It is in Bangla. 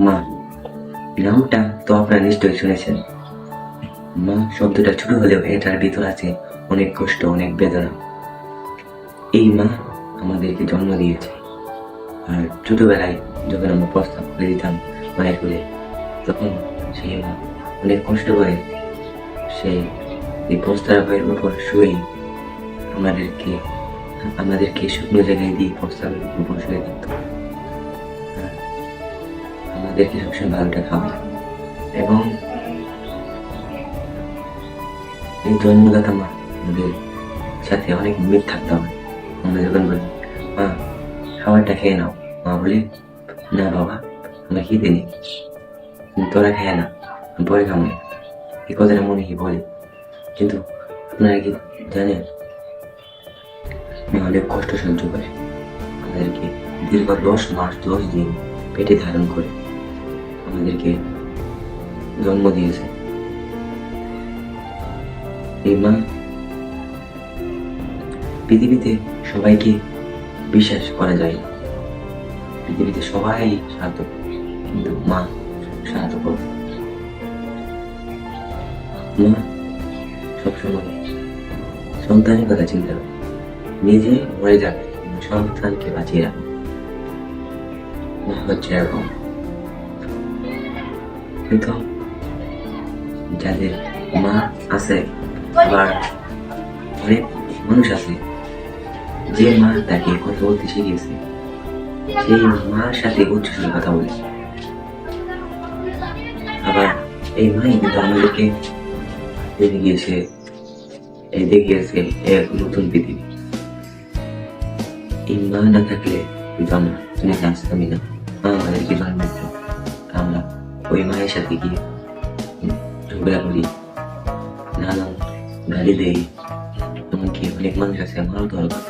মা নামটা তো আপনারা নিশ্চয়ই শুনেছেন। মা শব্দটা ছোট হলেও এটার ভিতর আছে অনেক কষ্ট, অনেক বেদনা। এই মা আমাদেরকে জন্ম দিয়েছে, আর ছোটবেলায় যখন আমরা প্রস্তাব করে দিতাম মায়ের কোলে, তখন সেই মা অনেক কষ্ট করে সে এই প্রস্তাবের উপর শুয়ে আমাদেরকে আমাদেরকে শুকনো জায়গায় দিয়ে প্রস্তাবের উপর শুয়ে দিত। আর আমাদেরকে সবসময় ভালোটা খাওয়া এবং এই জন্মদাতা মা আমাদের সাথে অনেক মিল থাকতে হবে। আমরা যখন বলি মা খাবারটা খেয়ে নাও, মা বলে না বাবা আমরা খিদে নেই, তোরা খেয়ে না, আমি পরে খাবো না। এই কথাটা মনে কি বলি, কিন্তু আপনারা কি জানেন মা অনেক কষ্ট সহ্য করে আমাদেরকে দীর্ঘ 10 মাস 10 দিন পেটে ধারণ করে আমাদেরকে জন্ম দিয়েছে। এই মা পৃথিবীতে সবাইকে বিশ্বাস করা যায় না, পৃথিবীতে সবাই স্বার্থপর, কিন্তু মা স্বার্থপর। মা সবসময় সন্তানের কথা চিন্তা করে, নিজে মরে যাবে কিন্তু সন্তানকে বাঁচিয়ে রাখবে। মা হচ্ছে এরকম। কিন্তু যাদের মা আছে, আবার অনেক মানুষ আছে যে মা তাকে কথা বলতে শিখিয়েছে, সেই মার সাথে উচ্চস্বরে কথা বলে। আবার এই মাই কিন্তু আমাদেরকে দেখিয়েছে এক নতুন পৃথিবী। এই মা না থাকলে কিন্তু আমরা দুনিয়াতে আসতামই না। মা আমাদেরকে জন্ম দিত, আমরা ওই মায়ের সাথে গিয়ে ঝগড়া করি, নানান গালি দেই, এমনকি অনেক মানুষ আছে আমারও দরকার